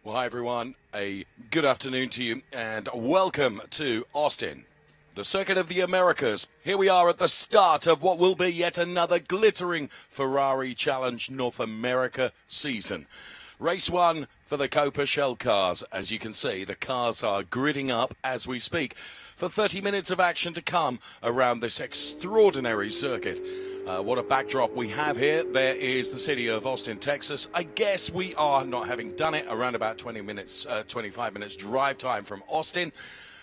Well, hi everyone. A good afternoon to you and welcome to Austin, the Circuit of the Americas. Here we are at the start of what will be yet another glittering Ferrari Challenge North America season. Race one for the Coppa Shell cars. As you can see, the cars are gridding up as we speak for 30 minutes of action to come around this extraordinary circuit. What a backdrop we have here. There is the city of Austin, Texas. I guess we are, not having done it, around about 25 minutes drive time from Austin,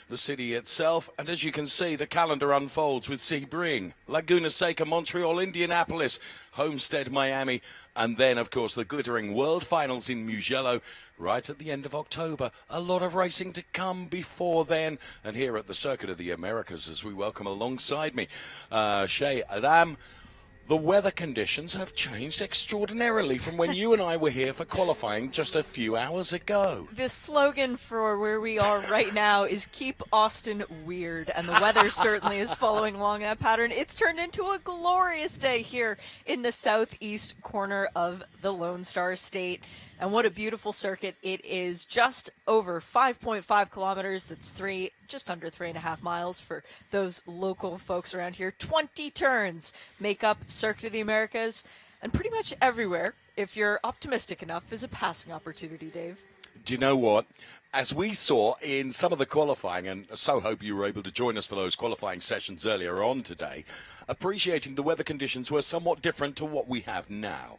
the city itself. And as you can see, the calendar unfolds with Sebring, Laguna Seca, Montreal, Indianapolis, Homestead, Miami, and then, of course, the glittering World Finals in Mugello right at the end of October. A lot of racing to come before then. And here at the Circuit of the Americas, as we welcome alongside me, Shay Adam, the weather conditions have changed extraordinarily from when you and I were here for qualifying just a few hours ago. The slogan for where we are right now is keep Austin weird, and the weather certainly is following along that pattern. It's turned into a glorious day here in the southeast corner of the Lone Star State. And what a beautiful circuit it is. Just over 5.5 kilometers. That's just under 3.5 miles for those local folks around here. 20 turns make up Circuit of the Americas. And pretty much everywhere, if you're optimistic enough, is a passing opportunity, Dave. Do you know what? As we saw in some of the qualifying, and so hope you were able to join us for those qualifying sessions earlier on today, appreciating the weather conditions were somewhat different to what we have now.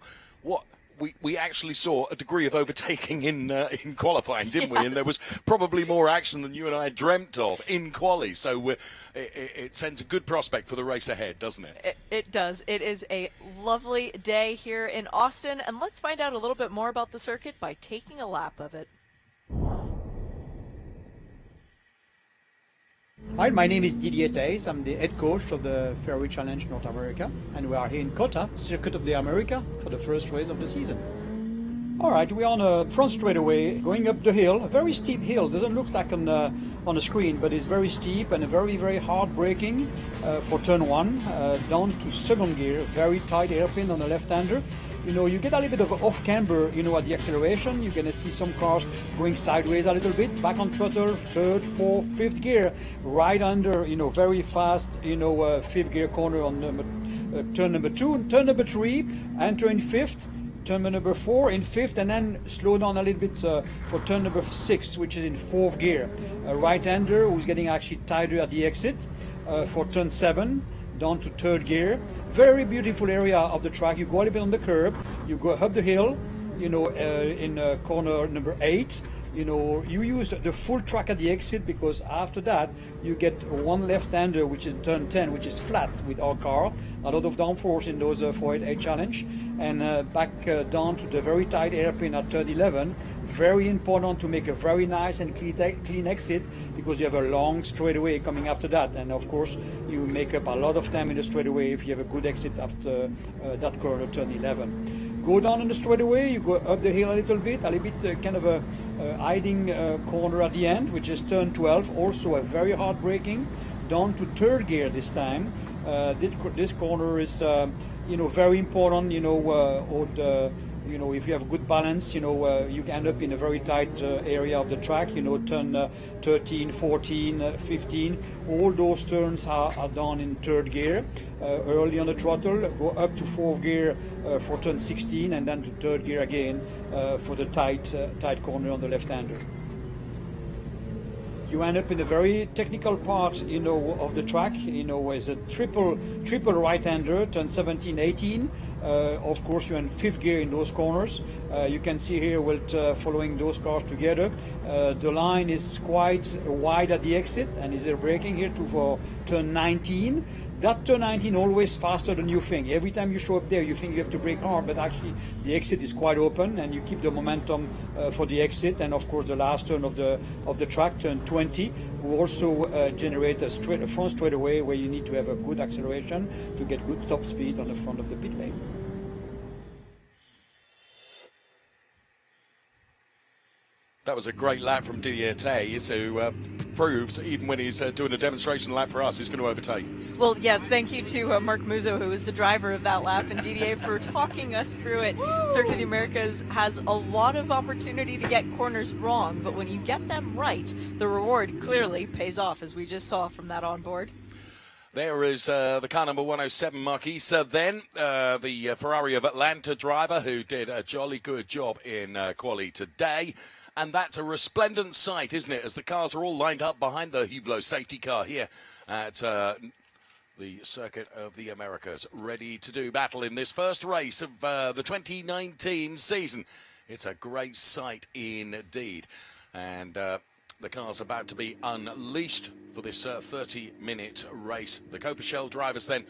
We actually saw a degree of overtaking in qualifying, didn't we? Yes. And there was probably more action than you and I dreamt of in quali. So it sends a good prospect for the race ahead, doesn't it? It does. It is a lovely day here in Austin. And let's find out a little bit more about the circuit by taking a lap of it. Hi, my name is Didier Theys. I'm the head coach of the Ferrari Challenge North America, and we are here in COTA, Circuit of the America, for the first race of the season. All right, we're on a front straightaway going up the hill, a very steep hill. Doesn't look like on the screen, but it's very steep and very, very hard braking for turn one, down to second gear, very tight hairpin on the left-hander. You know, you get a little bit of off-camber, at the acceleration. You're going to see some cars going sideways a little bit, back on throttle, third, fourth, fifth gear, right under, very fast, fifth gear corner on turn number two. Turn number three, enter in fifth. Turn number four in fifth, and then slow down a little bit for turn number six, which is in fourth gear. A right-hander who's getting actually tighter at the exit for turn seven, down to third gear. Very beautiful area of the track. You go a little bit on the curb, you go up the hill, in corner number 8. You use the full track at the exit, because after that you get one left-hander, which is turn 10, which is flat with our car. A lot of downforce in those 488 challenge, and back down to the very tight hairpin at turn 11. Very important to make a very nice and clean exit, because you have a long straightaway coming after that, and of course you make up a lot of time in the straightaway if you have a good exit after that corner, turn 11. Go down in the straightaway, you go up the hill a little bit kind of a hiding corner at the end, which is turn 12, also a very hard braking, down to third gear this time. This corner is, very important, if you have good balance, you end up in a very tight area of the track, turn 13, 14, 15, all those turns are done in third gear. Early on the throttle, go up to fourth gear for turn 16, and then to third gear again for the tight corner on the left-hander. You end up in a very technical part, of the track, as a triple right-hander, turn 17, 18. Of course, you're in fifth gear in those corners. You can see here, following those cars together, the line is quite wide at the exit, and is there braking here for turn 19. That turn 19 always faster than you think. Every time you show up there, you think you have to brake hard, but actually the exit is quite open, and you keep the momentum for the exit. And of course, the last turn of the track, turn 20, will also generate a front straightaway where you need to have a good acceleration to get good top speed on the front of the pit lane. That was a great lap from Didier Tays, who proves, even when he's doing a demonstration lap for us, he's going to overtake. Well, yes, thank you to Mark Muzo, who was the driver of that lap, and Didier for talking us through it. Circuit of the Americas has a lot of opportunity to get corners wrong, but when you get them right, the reward clearly pays off, as we just saw from that onboard. There is the car number 107, Marquisa, then the Ferrari of Atlanta driver, who did a jolly good job in quali today. And that's a resplendent sight, isn't it, as the cars are all lined up behind the Hublot safety car here at the Circuit of the Americas, ready to do battle in this first race of the 2019 season. It's a great sight indeed. And the car's about to be unleashed for this 30-minute race. The Coppa Shell drivers then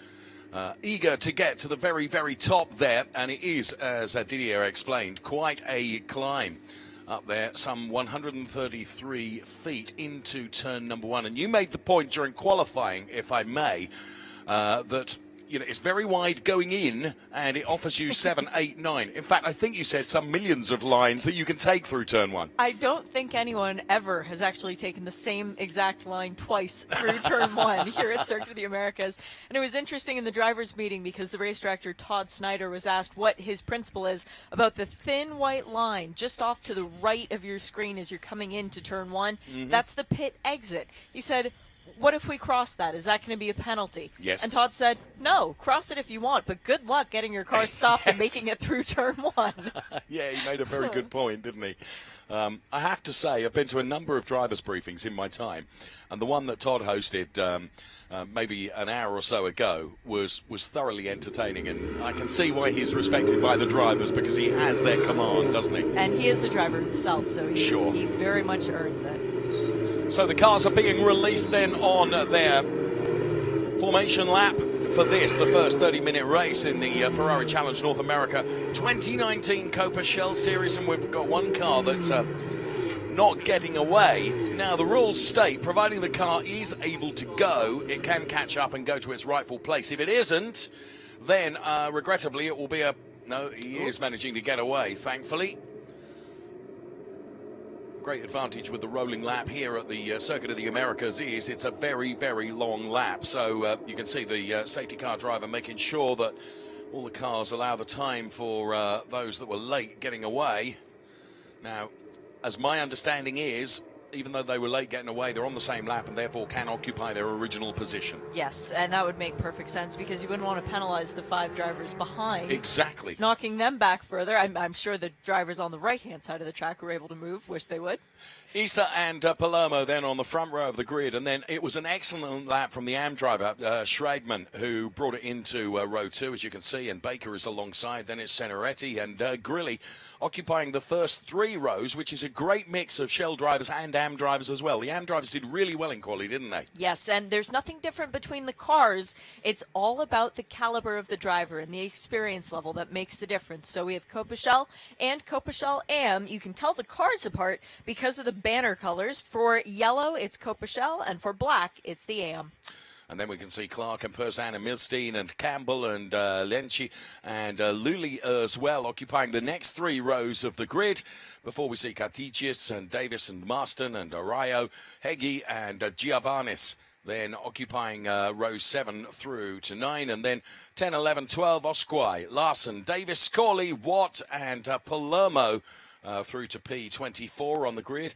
eager to get to the very, very top there. And it is, as Didier explained, quite a climb up there, some 133 feet into turn number 1. And you made the point during qualifying, if I may, that it's very wide going in, and it offers you 7, 8, 9. In fact, I think you said some millions of lines that you can take through turn 1. I don't think anyone ever has actually taken the same exact line twice through turn 1 here at Circuit of the Americas. And it was interesting in the drivers' meeting because the race director, Todd Snyder, was asked what his principle is about the thin white line just off to the right of your screen as you're coming into turn 1. Mm-hmm. That's the pit exit. He said, what if we cross that? Is that going to be a penalty? Yes. And Todd said, no, cross it if you want, but good luck getting your car stopped and making it through turn 1. Yeah, he made a very good point, didn't he? I have to say, I've been to a number of drivers' briefings in my time, and the one that Todd hosted maybe an hour or so ago was thoroughly entertaining, and I can see why he's respected by the drivers, because he has their command, doesn't he? And he is a driver himself, so he very much earns it. So the cars are being released then on their formation lap for this, the first 30-minute race in the Ferrari Challenge North America 2019 Coppa Shell Series, and we've got one car that's not getting away. Now, the rules state, providing the car is able to go, it can catch up and go to its rightful place. If it isn't, then regrettably it will be a... No, he is managing to get away, thankfully. Great advantage with the rolling lap here at the Circuit of the Americas is it's a very, very long lap. So you can see the safety car driver making sure that all the cars allow the time for those that were late getting away. Now, as my understanding is, even though they were late getting away, they're on the same lap and therefore can occupy their original position. Yes, and that would make perfect sense because you wouldn't want to penalize the 5 drivers behind. Exactly. Knocking them back further. I'm sure the drivers on the right-hand side of the track were able to move, wish they would. Issa and Palermo then on the front row of the grid, and then it was an excellent lap from the AM driver, Schreidman, who brought it into row 2, as you can see, and Baker is alongside. Then it's Ceneretti and Grilli occupying the first 3 rows, which is a great mix of Shell drivers and AM drivers as well. The AM drivers did really well in quali, didn't they? Yes, and there's nothing different between the cars. It's all about the caliber of the driver and the experience level that makes the difference. So we have Coppa Shell and Coppa Shell AM. You can tell the cars apart because of the banner colors. For yellow, it's Coppa Shell, and for black, it's the AM. And then we can see Clark and Perzan and Milstein and Campbell and Lenchi and Lully as well, occupying the next 3 rows of the grid, before we see Katicius and Davis and Marston and Arayo, Heggie and Giovannis then occupying rows 7 through to 9, and then 10, 11, 12, Osquai, Larson, Davis, Corley, Watt and Palermo through to P24 on the grid.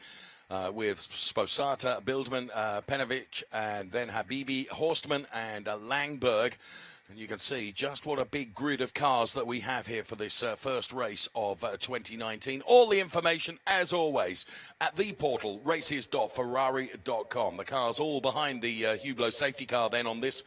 With Sposata, Bildman, Penovic, and then Habibi, Horstman, and Langberg. And you can see just what a big grid of cars that we have here for this first race of 2019. All the information, as always, at the portal, races.ferrari.com. The cars all behind the Hublot safety car then on this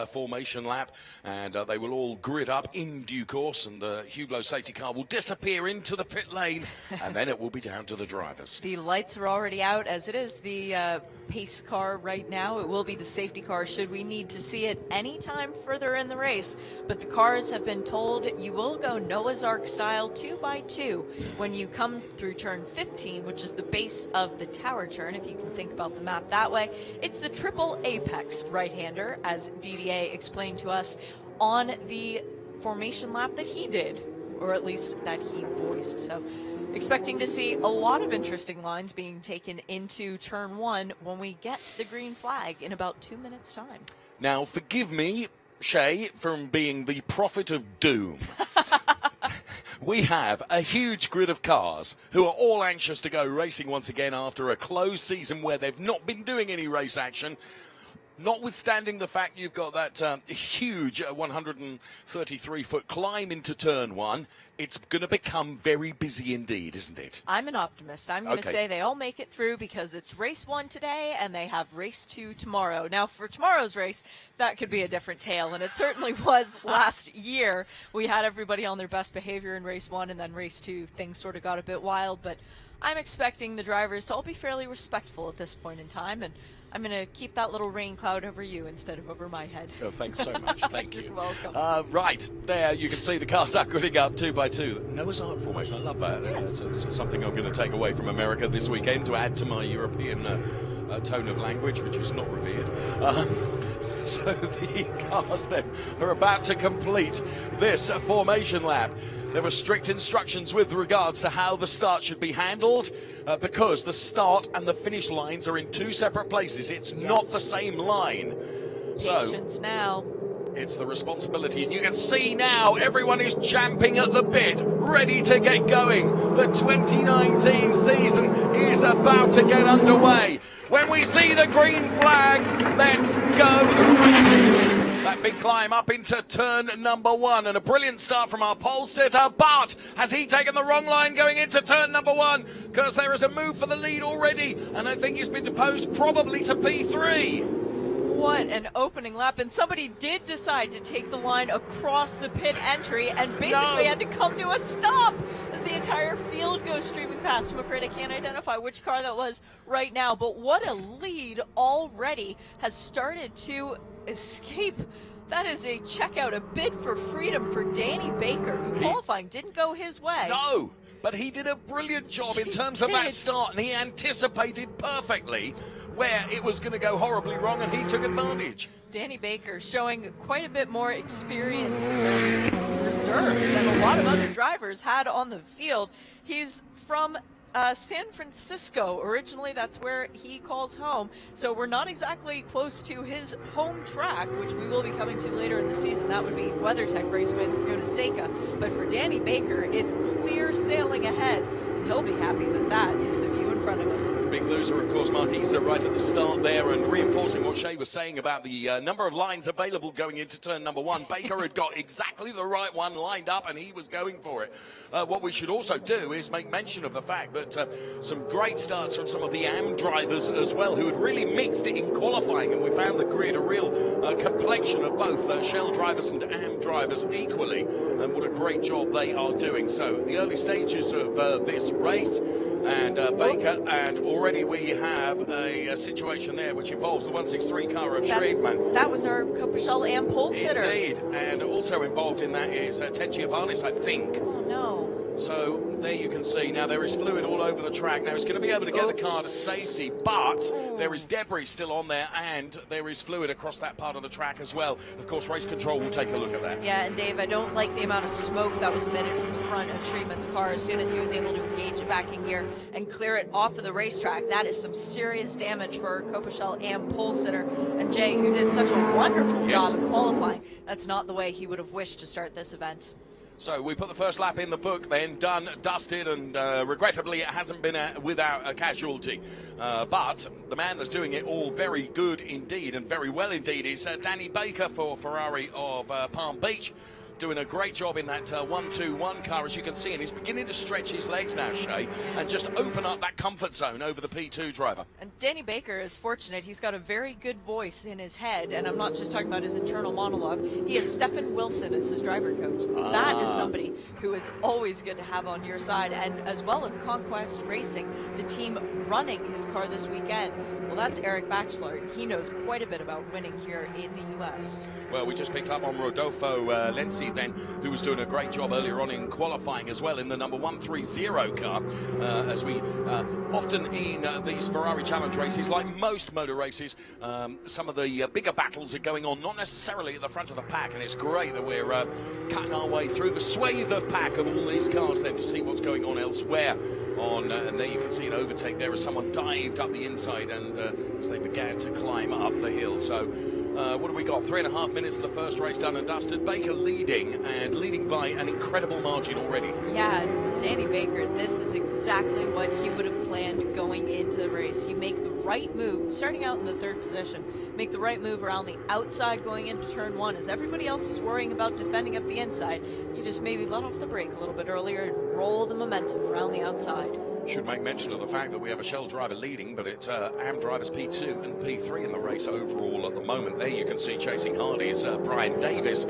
formation lap, and they will all grid up in due course, and the Hublot safety car will disappear into the pit lane, and then it will be down to the drivers. The lights are already out, as it is the pace car right now. It will be the safety car should we need to see it anytime further in the race, but the cars have been told you will go Noah's Ark style 2x2 when you come through turn 15, which is the base of the tower turn, if you can think about the map that way. It's the triple apex right-hander, as DDA explained to us on the formation lap that he did, or at least that he voiced. So Expecting to see a lot of interesting lines being taken into turn 1 when we get to the green flag in about 2 minutes' time. Now, forgive me, Shay, from being the prophet of doom. We have a huge grid of cars who are all anxious to go racing once again after a closed season where they've not been doing any race action. Notwithstanding the fact you've got that huge 133-foot climb into turn 1, it's going to become very busy indeed, isn't it? I'm an optimist. I'm going to say they all make it through because it's race 1 today and they have race 2 tomorrow. Now, for tomorrow's race, that could be a different tale, and it certainly was last year. We had everybody on their best behavior in race 1, and then race 2, things sort of got a bit wild, but I'm expecting the drivers to all be fairly respectful at this point in time, and I'm going to keep that little rain cloud over you instead of over my head. Oh, thanks so much. Thank you. You're welcome. Right, there you can see the cars are gridding up 2 by 2. Noah's Ark formation, I love that. Yes. It's something I'm going to take away from America this weekend to add to my European tone of language, which is not revered. So the cars then are about to complete this formation lap. There were strict instructions with regards to how the start should be handled because the start and the finish lines are in 2 separate places. It's not the same line. Patience now. It's the responsibility, and you can see now everyone is champing at the bit, ready to get going. The 2019 season is about to get underway. When we see the green flag, let's go. That big climb up into turn number 1, and a brilliant start from our pole sitter, but has he taken the wrong line going into turn number 1? Because there is a move for the lead already, and I think he's been deposed probably to P3. What an opening lap, and somebody did decide to take the line across the pit entry and basically had to come to a stop as the entire field goes streaming past. I'm afraid I can't identify which car that was right now, but what a lead already has started to escape. That is a checkout, a bid for freedom for Danny Baker, who qualifying didn't go his way. No, but he did a brilliant job in terms of that start, and he anticipated perfectly where it was going to go horribly wrong, and he took advantage. Danny Baker showing quite a bit more experience and reserve than a lot of other drivers had on the field. He's from San Francisco. Originally, that's where he calls home. So we're not exactly close to his home track, which we will be coming to later in the season. That would be WeatherTech Raceway in COTA. But for Danny Baker, it's clear sailing ahead, and he'll be happy that that is the view in front of him. Big loser, of course, Mark Easter right at the start there, and reinforcing what Shay was saying about the number of lines available going into turn number 1. Baker had got exactly the right one lined up, and he was going for it. What we should also do is make mention of the fact that some great starts from some of the AM drivers as well, who had really mixed it in qualifying, and we found the grid a real complexion of both Shell drivers and AM drivers equally, and what a great job they are doing. So the early stages of this race, and Baker, and already we have a situation there which involves the 163 car of Schriedman. That was our Coppa Shell and pole sitter. Indeed, and also involved in that is Ted Giovannis, I think. Oh no. So there you can see now there is fluid all over the track. Now he's going to be able to get the car to safety, but there is debris still on there, and there is fluid across that part of the track as well. Of course, race control will take a look at that. Yeah, and Dave, I don't like the amount of smoke that was emitted from the front of Schriedman's car as soon as he was able to engage it back in gear and clear it off of the racetrack. That is some serious damage for Coppa Shell and pole sitter. And Jay, who did such a wonderful job in qualifying, that's not the way he would have wished to start this event. So we put the first lap in the book, then done, dusted, and regrettably it hasn't been without a casualty. But the man that's doing it all very good indeed, and very well indeed, is Danny Baker for Ferrari of Palm Beach. Doing a great job in that 1-2-1 car, as you can see, and he's beginning to stretch his legs now, Shay, and just open up that comfort zone over the P2 driver. And Danny Baker is fortunate. He's got a very good voice in his head, and I'm not just talking about his internal monologue. He has Stefan Wilson as his driver coach. That is somebody who is always good to have on your side, and as well as Conquest Racing, the team running his car this weekend. Well, that's Eric Batchelor. He knows quite a bit about winning here in the U.S. Well, we just picked up on Rodolfo Lenzi then, who was doing a great job earlier on in qualifying as well in the number 130 car. As we often in these Ferrari Challenge races, like most motor races, some of the bigger battles are going on, not necessarily at the front of the pack, and it's great that we're cutting our way through the swathe of pack of all these cars then to see what's going on elsewhere. And there you can see an overtake there as someone dived up the inside and as they began to climb up the hill. So what have we got? 3.5 minutes of the first race done and dusted. Baker leading by an incredible margin already. Yeah, and for Danny Baker, this is exactly what he would have planned going into the race. You make the right move, starting out in the third position, make the right move around the outside going into turn one, as everybody else is worrying about defending up the inside. You just maybe let off the brake a little bit earlier and roll the momentum around the outside. Should make mention of the fact that we have a Shell driver leading, but it's AM drivers P2 and P3 in the race overall at the moment. There you can see chasing hard is Brian Davis,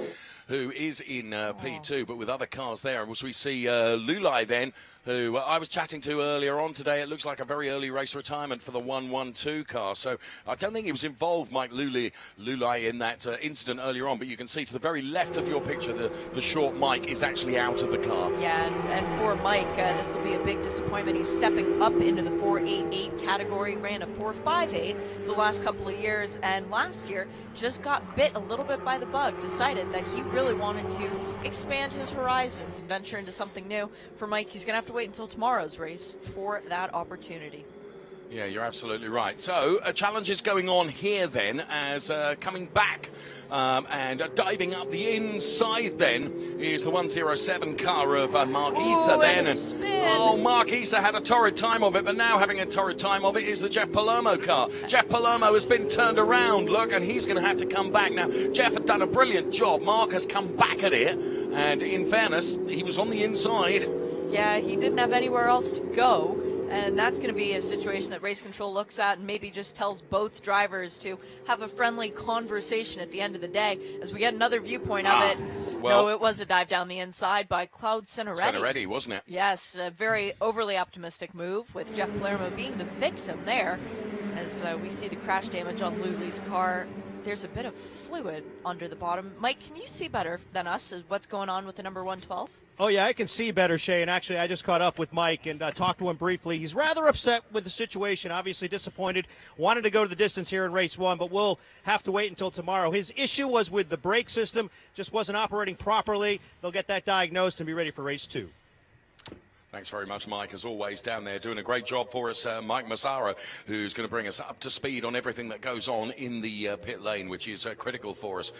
who is in P2, but with other cars there. And as we see Lulai then, who I was chatting to earlier on today, it looks like a very early race retirement for the 112 car. So I don't think he was involved, Mike Lulai, in that incident earlier on, but you can see to the very left of your picture, the short Mike is actually out of the car. Yeah, and for Mike, this will be a big disappointment. He's stepping up into the 488 category, ran a 458 the last couple of years, and last year just got bit a little bit by the bug, decided that he really wanted to expand his horizons and venture into something new. For Mike, he's going to have to wait until tomorrow's race for that opportunity. Yeah, you're absolutely right. So a challenge is going on here then, as coming back and diving up the inside then is the 107 car of Mark Issa then. And Mark Issa had a torrid time of it, but now having a torrid time of it is the Jeff Palermo car. Jeff Palermo has been turned around, look, and he's going to have to come back. Now, Jeff had done a brilliant job. Mark has come back at it, and in fairness, he was on the inside. Yeah, he didn't have anywhere else to go. And that's going to be a situation that race control looks at and maybe just tells both drivers to have a friendly conversation at the end of the day. As we get another viewpoint of it, well, no, it was a dive down the inside by Cloud Cineretti. Cineretti, wasn't it? Yes, a very overly optimistic move with Jeff Palermo being the victim there. As we see the crash damage on Luli's car, there's a bit of fluid under the bottom. Mike, can you see better than us what's going on with the number 112? Oh, yeah, I can see better, Shay, and actually I just caught up with Mike and talked to him briefly. He's rather upset with the situation, obviously disappointed, wanted to go to the distance here in race one, but we'll have to wait until tomorrow. His issue was with the brake system, just wasn't operating properly. They'll get that diagnosed and be ready for race two. Thanks very much, Mike, as always, down there doing a great job for us. Mike Massaro, who's going to bring us up to speed on everything that goes on in the pit lane, which is critical for us.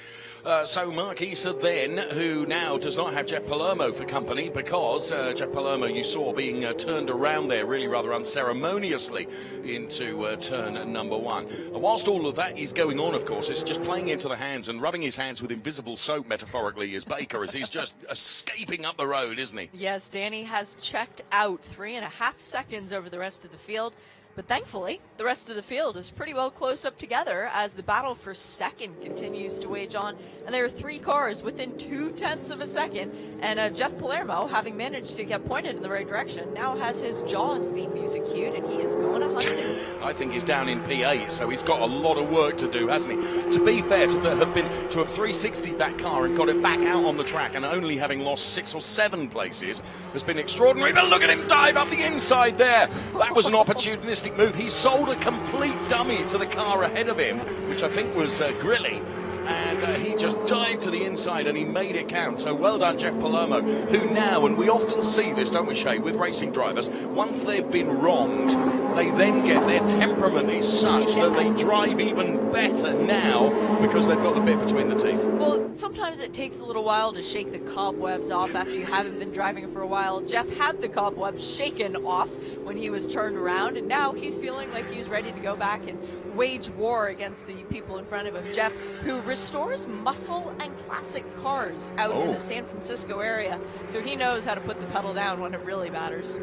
So Mark Issa then, who now does not have Jeff Palermo for company, because Jeff Palermo you saw being turned around there really rather unceremoniously into turn number one. And whilst all of that is going on, of course, it's just playing into the hands and rubbing his hands with invisible soap, metaphorically, is Baker, as he's just escaping up the road, isn't he? Yes, Danny has checked out 3.5 seconds over the rest of the field, but thankfully the rest of the field is pretty well close up together as the battle for second continues to wage on, and there are 3 cars within 0.2 of a second, and Jeff Palermo, having managed to get pointed in the right direction, now has his Jaws theme music cued and he is going to hunting. I think he's down in P8, so he's got a lot of work to do, hasn't he? To be fair, to have 360'd that car and got it back out on the track and only having lost 6 or 7 places has been extraordinary. But look at him dive up the inside there. That was an opportunistic move. He sold a complete dummy to the car ahead of him, which I think was Grilly, and he just dived to the inside and he made it count. So well done, Jeff Palermo, who now, and we often see this, don't we, Shay, with racing drivers, once they've been wronged, they then get their temperament is such that they drive even better now because they've got the bit between the teeth. Well, sometimes it takes a little while to shake the cobwebs off after you haven't been driving for a while. Jeff had the cobwebs shaken off when he was turned around, and now he's feeling like he's ready to go back and wage war against the people in front of him. Jeff, who restores muscle and classic cars out in the San Francisco area, so he knows how to put the pedal down when it really matters.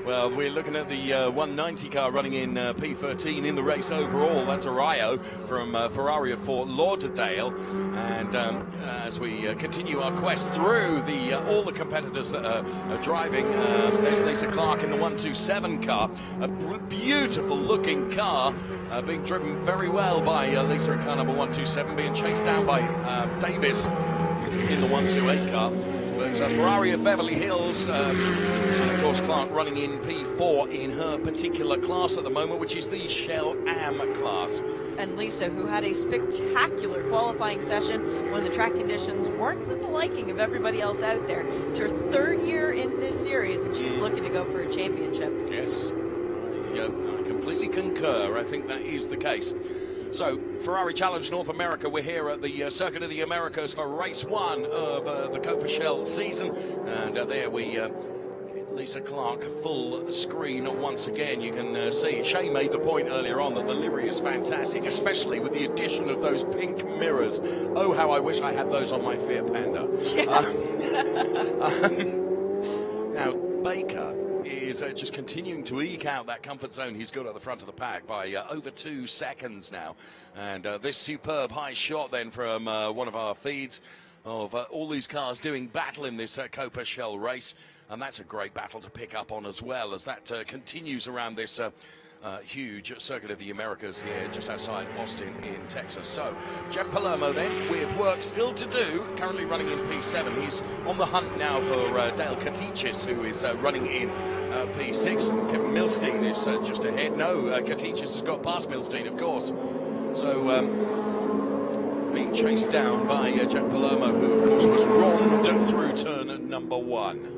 Well, we're looking at the 190 car running in P13 in the race overall. That's Arayo from Ferrari of Fort Lauderdale. And as we continue our quest through all the competitors that are driving, there's Lisa Clark in the 127 car. A beautiful looking car being driven very well by Lisa in car number 127, being chased down by Davis in the 128 car. But Ferrari of Beverly Hills, of course, Clark running in P4 in her particular class at the moment, which is the Shell Am class. And Lisa, who had a spectacular qualifying session when the track conditions weren't to the liking of everybody else out there. It's her third year in this series, and she's looking to go for a championship. Yes, I completely concur. I think that is the case. So, Ferrari Challenge North America, we're here at the Circuit of the Americas for race 1 of the Coppa Shell season. And there we get Lisa Clark full screen once again. You can see Shay made the point earlier on that the livery is fantastic, especially with the addition of those pink mirrors. Oh, how I wish I had those on my Fiat Panda. Yes. Now, Baker is just continuing to eke out that comfort zone he's got at the front of the pack by over 2 seconds now. And this superb high shot then from one of our feeds of all these cars doing battle in this Coppa Shell race. And that's a great battle to pick up on as well as that continues around this huge Circuit of the Americas here just outside Austin in Texas. So Jeff Palermo then with work still to do, currently running in P7. He's on the hunt now for Dale Katichis, who is running in P6, and Kevin Milstein is just ahead. No, Katichis has got past Milstein, of course. So being chased down by Jeff Palermo, who of course was roamed through turn number 1.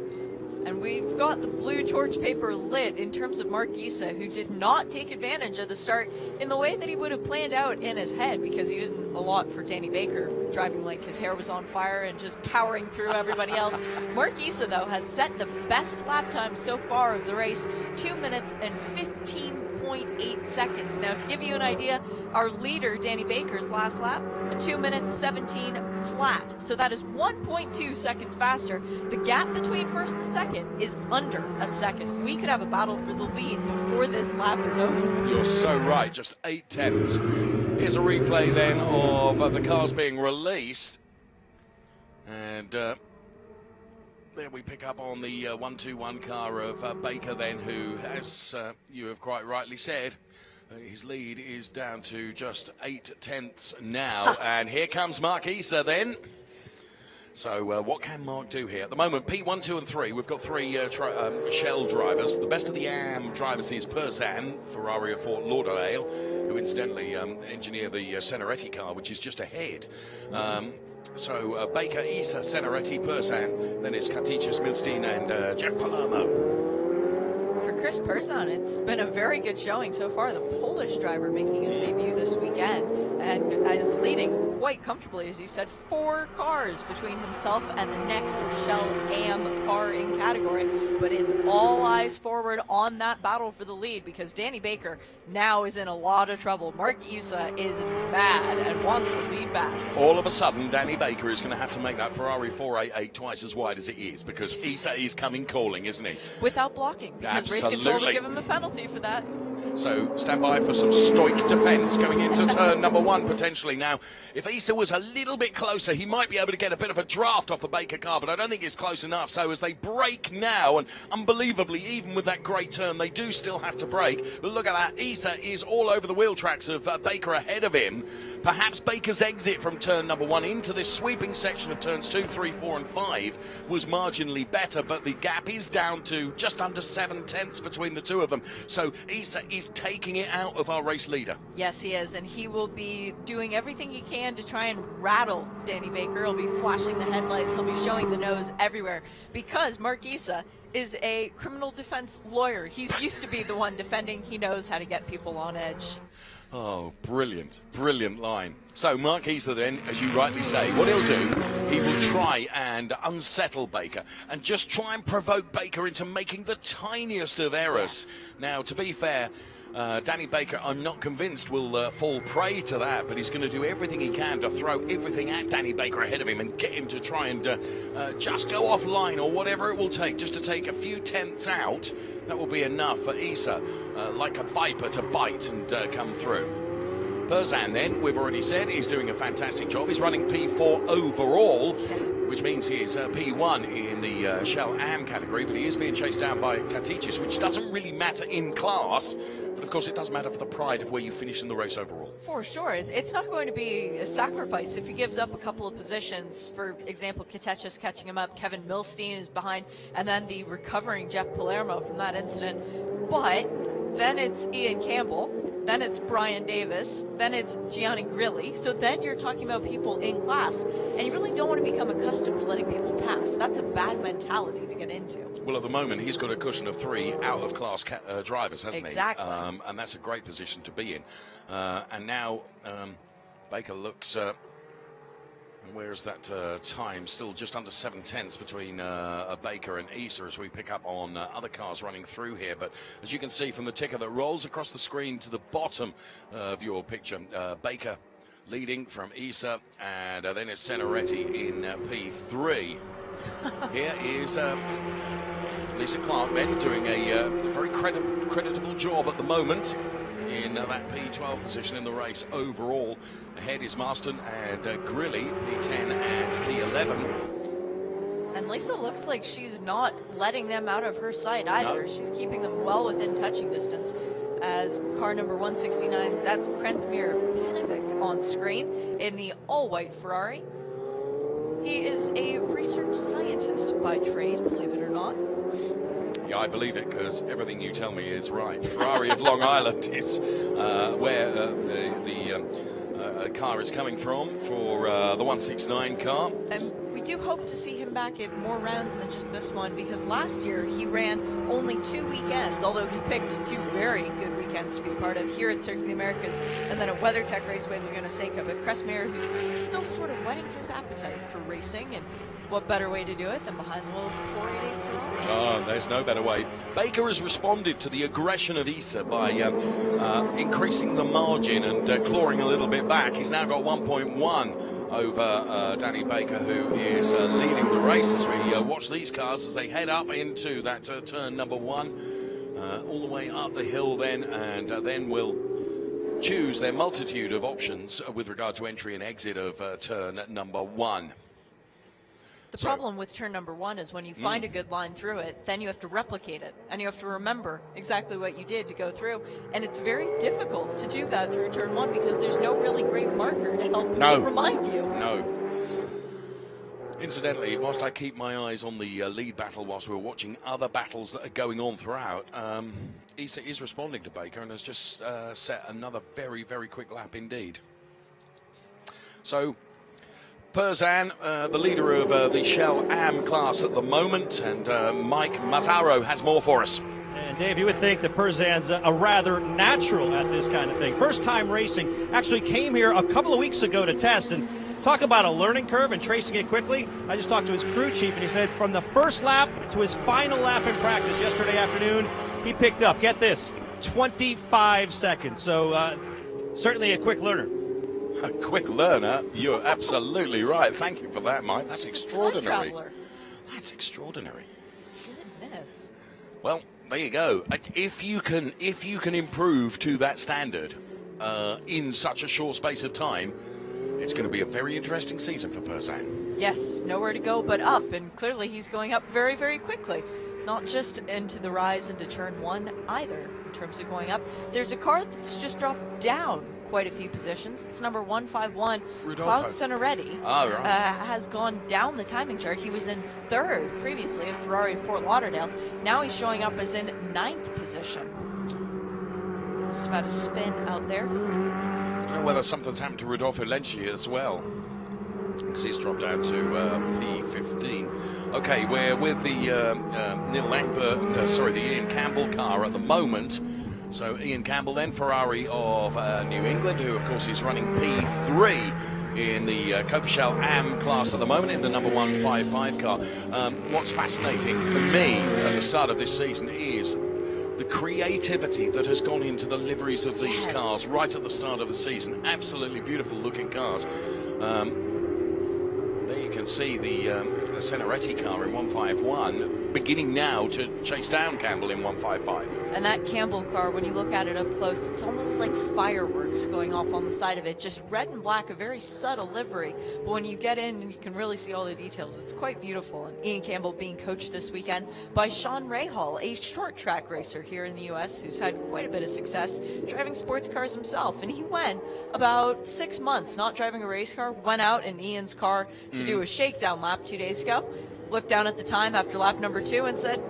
And we've got the blue torch paper lit in terms of Mark Issa, who did not take advantage of the start in the way that he would have planned out in his head, because he didn't allot for Danny Baker driving like his hair was on fire and just powering through everybody else. Mark Issa, though, has set the best lap time so far of the race, 2 minutes and 15.8 seconds. Now, to give you an idea, our leader, Danny Baker's last lap, 2 minutes 17 flat. So that is 1.2 seconds faster. The gap between first and second is under a second. We could have a battle for the lead before this lap is over. You're so right, just 8 tenths. Here's a replay then of the cars being released. And there we pick up on the 121 car of Baker then, who, as you have quite rightly said, his lead is down to just 8 tenths now. And here comes Mark Issa then. So what can Mark do here? At the moment, P1, 2 and 3, we've got 3 Shell drivers. The best of the AM drivers is Persan, Ferrari of Fort Lauderdale, who incidentally engineered the Ceneretti car, which is just ahead. So Baker, Issa, Ceneretti, Persan, then it's Katichis, Milstein and Jeff Palermo. For Chris Persan, it's been a very good showing so far. The Polish driver making his debut this weekend and is leading quite comfortably, as you said, 4 cars between himself and the next Shell AM car in category. But it's all eyes forward on that battle for the lead, because Danny Baker now is in a lot of trouble. Mark Issa is mad and wants the lead back. All of a sudden, Danny Baker is going to have to make that Ferrari 488 twice as wide as it is, because Issa is coming calling, isn't he? Without blocking, because race control will give him a penalty for that. So stand by for some stoic defence going into turn number 1 potentially. Now, if Issa was a little bit closer, he might be able to get a bit of a draft off the Baker car, but I don't think it's close enough. So as they brake now, and unbelievably, even with that great turn, they do still have to brake. But look at that, Issa is all over the wheel tracks of Baker ahead of him. Perhaps Baker's exit from turn number 1 into this sweeping section of turns 2, 3, 4 and 5 was marginally better, but the gap is down to just under 7 tenths between the two of them. So Issa is taking it out of our race leader. Yes, he is, and he will be doing everything he can to try and rattle Danny Baker. He'll be flashing the headlights, he'll be showing the nose everywhere, because Mark Issa is a criminal defense lawyer. He's used to be the one defending. He knows how to get people on edge. Oh, brilliant, brilliant line. So Mark Issa then, as you rightly say, what he'll do, he will try and unsettle Baker and just try and provoke Baker into making the tiniest of errors. Yes. Now, to be fair, Danny Baker, I'm not convinced will fall prey to that, but he's going to do everything he can to throw everything at Danny Baker ahead of him and get him to try and just go offline, or whatever it will take, just to take a few tenths out. That will be enough for Issa, like a viper, to bite and come through. Perzan then, we've already said, is doing a fantastic job. He's running P4 overall, which means he is P1 in the Shell Am category, but he is being chased down by Katichis, which doesn't really matter in class. But of course, it does matter for the pride of where you finish in the race overall. For sure. It's not going to be a sacrifice if he gives up a couple of positions. For example, Katecha's catching him up, Kevin Milstein is behind, and then the recovering Jeff Palermo from that incident. But then it's Ian Campbell, then it's Brian Davis, then it's Gianni Grilli. So then you're talking about people in class, and you really don't want to become accustomed to letting people pass. That's a bad mentality to get into. Well, at the moment, he's got a cushion of 3 out-of-class drivers, hasn't Exactly. he? And that's a great position to be in. And now Baker looks... where's that time? Still just under 7/10 between Baker and Issa as we pick up on other cars running through here. But as you can see from the ticker that rolls across the screen to the bottom of your picture, Baker leading from Issa, and then it's Senoretti in P3. Here is Lisa Clark then doing a very creditable job at the moment in that P12 position in the race overall. Ahead is Marston and Grilli, P10 and P11. And Lisa looks like she's not letting them out of her sight either. No. She's keeping them well within touching distance. As car number 169, that's Krensmir Panovic on screen in the all-white Ferrari. He is a research scientist by trade, believe it or not. Yeah, I believe it, because everything you tell me is right. Ferrari of Long Island is where the car is coming from for the 169 car. And we do hope to see him back in more rounds than just this one, because last year he ran only 2 weekends, although he picked 2 very good weekends to be a part of, here at Circuit of the Americas and then at WeatherTech Raceway in Laguna Seca. But Krensmir, who's still sort of whetting his appetite for racing, and what better way to do it than behind the wheel of 488 Ferrari? Oh, there's no better way. Baker has responded to the aggression of Issa by increasing the margin and clawing a little bit back. He's now got 1.1 over Danny Baker, who is leading the race as we watch these cars as they head up into that turn number 1, all the way up the hill then, and then we'll choose their multitude of options with regard to entry and exit of turn number 1. The problem with turn number 1 is when you find a good line through it, then you have to replicate it, and you have to remember exactly what you did to go through. And it's very difficult to do that through turn 1 because there's no really great marker to help remind you. No. Incidentally, whilst I keep my eyes on the lead battle whilst we're watching other battles that are going on throughout, Issa is responding to Baker and has just set another very, very quick lap indeed. So, Perzan, the leader of the Shell AM class at the moment, and Mike Mazzaro has more for us. And Dave, you would think that Perzan's a rather natural at this kind of thing. First time racing, actually came here a couple of weeks ago to test, and talk about a learning curve and tracing it quickly. I just talked to his crew chief, and he said from the first lap to his final lap in practice yesterday afternoon, he picked up, get this, 25 seconds. So certainly a quick learner. A quick learner, you're absolutely right. Thank you for that, Mike. That's extraordinary. That's extraordinary. Goodness. Well, there you go. If you can improve to that standard in such a short space of time, it's going to be a very interesting season for Perzan. Yes, nowhere to go but up, and clearly he's going up very, very quickly. Not just into the rise into turn 1 either, in terms of going up. There's a car that's just dropped down quite a few positions. It's number 151, Cloud Senoretti, has gone down the timing chart. He was in 3rd previously at Ferrari Fort Lauderdale. Now he's showing up as in 9th position. Must have had a spin out there. I don't know whether something's happened to Rodolfo Lenci as well, because he's dropped down to P15. Okay, we're with the Neil Langberg, the Ian Campbell car at the moment. So Ian Campbell then, Ferrari of New England, who of course is running P3 in the Coppa Shell AM class at the moment in the number 155 car. What's fascinating for me at the start of this season is the creativity that has gone into the liveries of these cars right at the start of the season. Absolutely beautiful looking cars. There you can see the Senoretti car in 151. beginning now to chase down Campbell in 155. And that Campbell car, when you look at it up close, it's almost like fireworks going off on the side of it. Just red and black, a very subtle livery. But when you get in and you can really see all the details, it's quite beautiful. And Ian Campbell being coached this weekend by Sean Rahal, a short track racer here in the U.S. who's had quite a bit of success driving sports cars himself. And he went about 6 months not driving a race car, went out in Ian's car to do a shakedown lap 2 days ago, looked down at the time after lap number 2 and said,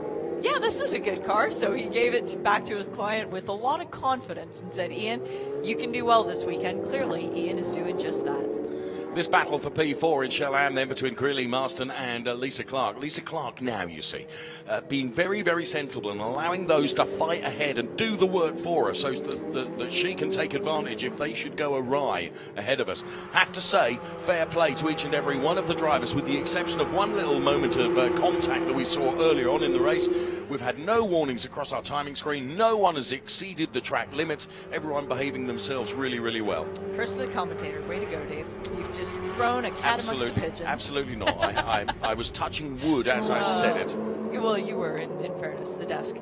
yeah, this is a good car. So he gave it back to his client with a lot of confidence and said, Ian, you can do well this weekend. Clearly, Ian is doing just that. This battle for P4 in Shallam then between Greeley Marston and Lisa Clark. Lisa Clark now, you see, being very, very sensible and allowing those to fight ahead and do the work for her so that she can take advantage if they should go awry ahead of us. Have to say, fair play to each and every one of the drivers, with the exception of one little moment of contact that we saw earlier on in the race. We've had no warnings across our timing screen. No one has exceeded the track limits. Everyone behaving themselves really, really well. Curse the commentator. Way to go, Dave. You've just thrown a cat amongst the pigeons. Absolutely not. I was touching wood as I said it. Well, you were, in fairness, the desk.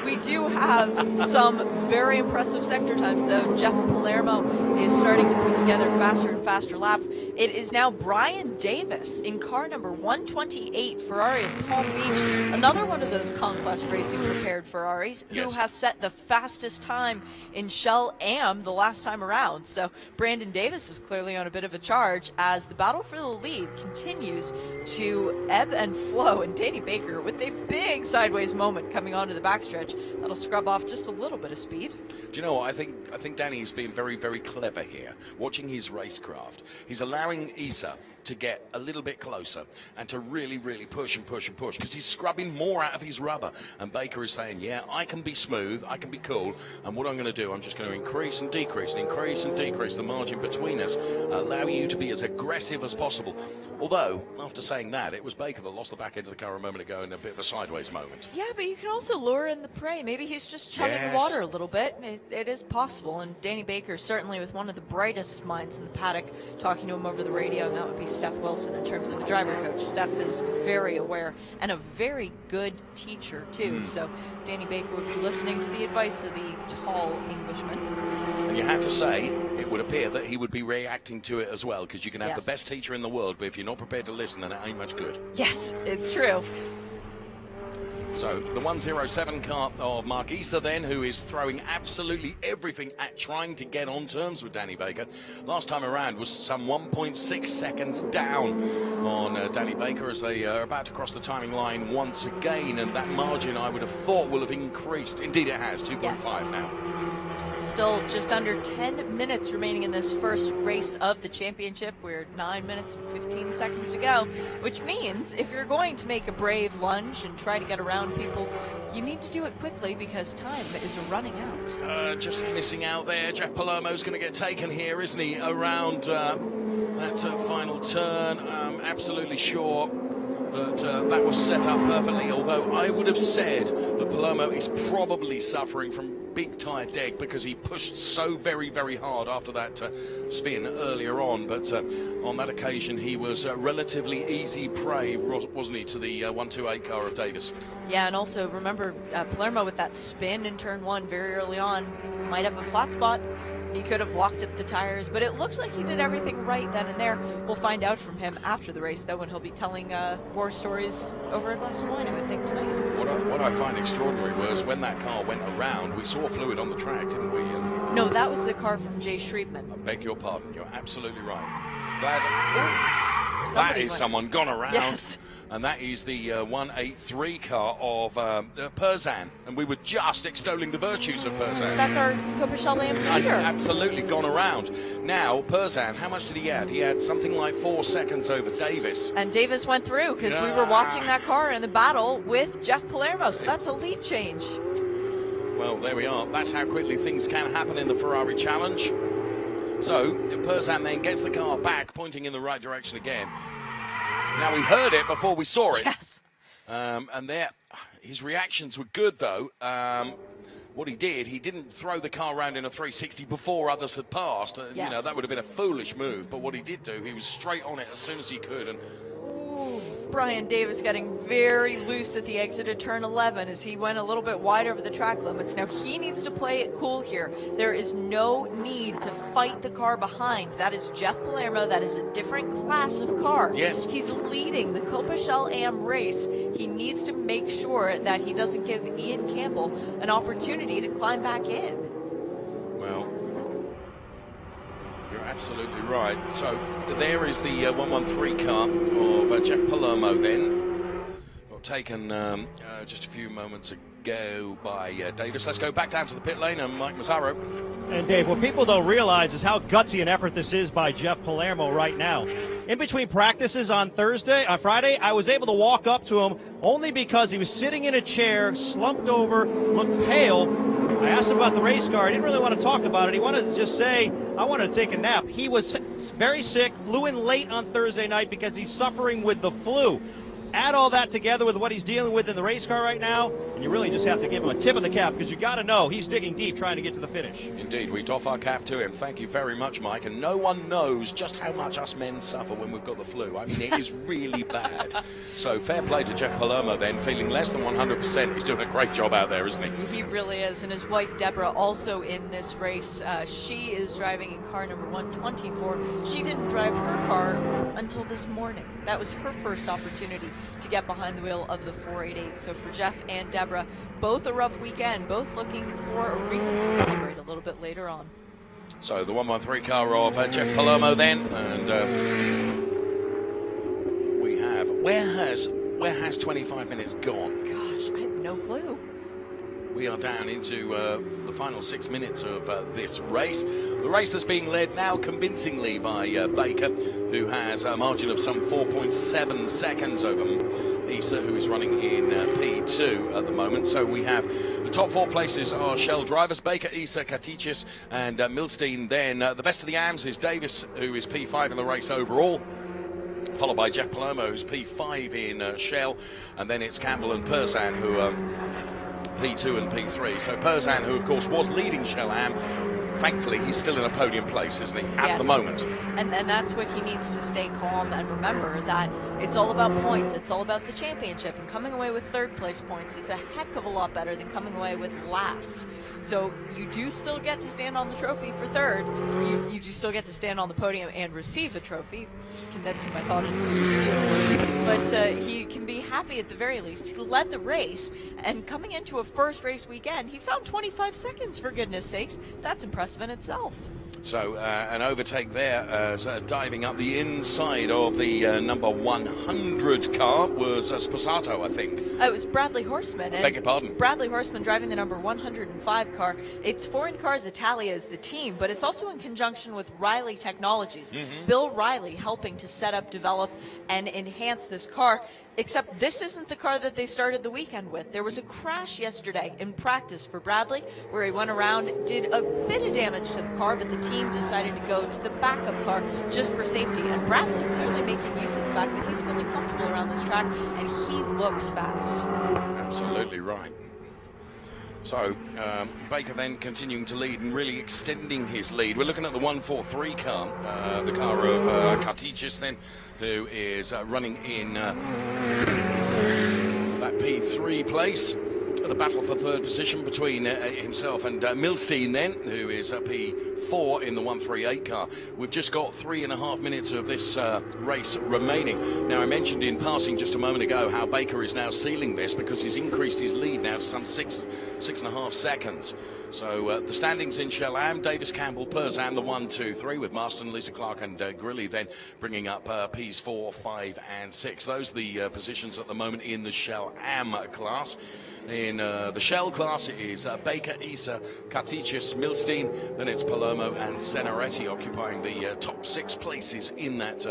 We do have some very impressive sector times, though. Jeff Palermo is starting to put together faster and faster laps. It is now Brian Davis in car number 128, Ferrari of Palm Beach. Another one of those Conquest Racing prepared Ferraris who has set the fastest time in Shell Am the last time around. So Brandon Davis is clearly on a bit of a charge as the battle for the lead continues to ebb and flow. And Danny Baker with a big sideways moment coming onto the backstretch that'll scrub off just a little bit of speed. Do you know what? I think Danny's being very, very clever here. Watching his racecraft, he's allowing Issa to get a little bit closer and to really, really push and push and push, because he's scrubbing more out of his rubber. And Baker is saying, yeah, I can be smooth, I can be cool, and what I'm going to do, I'm just going to increase and decrease the margin between us, allow you to be as aggressive as possible. Although, after saying that, it was Baker that lost the back end of the car a moment ago in a bit of a sideways moment. Yeah, but you can also lure in the prey. Maybe he's just chumming water a little bit. It is possible. And Danny Baker, certainly with one of the brightest minds in the paddock, talking to him over the radio, and that would be Steph Wilson in terms of driver coach. Steph is very aware and a very good teacher, too. So Danny Baker would be listening to the advice of the tall Englishman. And you have to say, it would appear that he would be reacting to it as well, because you can have the best teacher in the world, but if you're not prepared to listen, then it ain't much good. Yes, it's true. So the 107 car of Mark Issa then, who is throwing absolutely everything at trying to get on terms with Danny Baker. Last time around was some 1.6 seconds down on Danny Baker as they are about to cross the timing line once again, and that margin I would have thought will have increased. Indeed it has, 2.5 now. Still just under 10 minutes remaining in this first race of the championship. We're 9 minutes and 15 seconds to go, which means if you're going to make a brave lunge and try to get around people, you need to do it quickly because time is running out. Just missing out there. Jeff Palermo's going to get taken here, isn't he, around that final turn. Absolutely sure that that was set up perfectly, although I would have said that Palermo is probably suffering from big tyre deg because he pushed so very, very hard after that spin earlier on. But on that occasion, he was relatively easy prey, wasn't he, to the 128 car of Davis. Yeah, and also remember Palermo with that spin in turn 1 very early on might have a flat spot. He could have locked up the tires, but it looked like he did everything right then and there. We'll find out from him after the race, though, when he'll be telling war stories over a glass of wine, I would think, tonight. What I find extraordinary was when that car went around, we saw fluid on the track, didn't we? No, that was the car from Jay Shriepman. I beg your pardon. You're absolutely right. That is someone gone around. Yes. And that is the 183 car of Perzan. And we were just extolling the virtues of Perzan. That's our Coppa leader. Absolutely gone around. Now, Perzan, how much did he add? He had something like 4 seconds over Davis. And Davis went through because we were watching that car in the battle with Jeff Palermo. So that's a lead change. Well, there we are. That's how quickly things can happen in the Ferrari Challenge. So, Perzan then gets the car back, pointing in the right direction again. Now, we heard it before we saw it. Yes. And there, his reactions were good, though. What he didn't throw the car around in a 360 before others had passed. Yes. You know, that would have been a foolish move. But what he did do, he was straight on it as soon as he could. And Brian Davis getting very loose at the exit of turn 11 as he went a little bit wide over the track limits. Now he needs to play it cool here. There is no need to fight the car behind. That is Jeff Palermo. That is a different class of car. Yes. He's leading the Coppa Shell Am race. He needs to make sure that he doesn't give Ian Campbell an opportunity to climb back in. Well, you're absolutely right. So there is the 113 car of Jeff Palermo then. Got taken just a few moments ago by Davis. Let's go back down to the pit lane and Mike Mazzaro. And Dave, what people don't realize is how gutsy an effort this is by Jeff Palermo right now. In between practices on Friday, I was able to walk up to him only because he was sitting in a chair, slumped over, looked pale. I asked him about the race car. He didn't really want to talk about it. He wanted to just say, I wanted to take a nap. He was very sick, flew in late on Thursday night because he's suffering with the flu. Add all that together with what he's dealing with in the race car right now, and you really just have to give him a tip of the cap because you got to know he's digging deep trying to get to the finish. Indeed, we doff our cap to him. Thank you very much, Mike. And no one knows just how much us men suffer when we've got the flu. I mean, it is really bad. So fair play to Jeff Palermo then, feeling less than 100%. He's doing a great job out there, isn't he? He really is. And his wife, Deborah, also in this race. She is driving in car number 124. She didn't drive her car until this morning. That was her first opportunity to get behind the wheel of the 488. So for Jeff and Deborah, both a rough weekend, both looking for a reason to celebrate a little bit later on. So the 113 car of Jeff Palermo then, and we have, where has 25 minutes gone? Gosh, I have no clue. We are down into the final 6 minutes of this race. The race that's being led now convincingly by Baker, who has a margin of some 4.7 seconds over Issa, who is running in P2 at the moment. So we have the top four places are Shell drivers, Baker, Issa, Katichis and Milstein. Then the best of the AMs is Davis, who is P5 in the race overall, followed by Jeff Palermo, who's P5 in Shell, and then it's Campbell and Perzan, who P2 and P3. So Perzan, who of course was leading Shell Am, thankfully he's still in a podium place, isn't he, at the moment? And that's what he needs to stay calm and remember that it's all about points. It's all about the championship. And coming away with third place points is a heck of a lot better than coming away with last. So you do still get to stand on the trophy for third. You do still get to stand on the podium and receive a trophy. Condensing my thought into few words. But he can be happy at the very least. He led the race, and coming into a first race weekend, he found 25 seconds, for goodness sakes. That's impressive in itself. So an overtake there as diving up the inside of the number 100 car was Sposato, I think. It was Bradley Horseman. Beg your pardon. Bradley Horseman driving the number 105 car. It's Foreign Cars Italia as the team, but it's also in conjunction with Riley Technologies. Bill Riley helping to set up, develop, and enhance this car. Except this isn't the car that they started the weekend with. There was a crash yesterday in practice for Bradley where he went around, did a bit of damage to the car, but the team decided to go to the backup car just for safety. And Bradley clearly making use of the fact that he's feeling comfortable around this track, and he looks fast. Absolutely right. So Baker then continuing to lead and really extending his lead. We're looking at the 143 car, the car of Katichis then, who is running in that P3 place. The battle for third position between himself and Milstein then, who is P4 in the 138 car. We've just got 3.5 minutes of this race remaining. Now, I mentioned in passing just a moment ago how Baker is now sealing this because he's increased his lead now to some 6.5 seconds. So the standings in Shell Am, Davis, Campbell, Perzan, the 1, 2, 3, with Marston, Lisa Clark and Grilly then bringing up Ps 4, 5 and 6. Those are the positions at the moment in the Shell Am class. In the Shell class, it is Baker, Issa, Katichis, Milstein, then it's Palermo and Senaretti occupying the top 6 places in that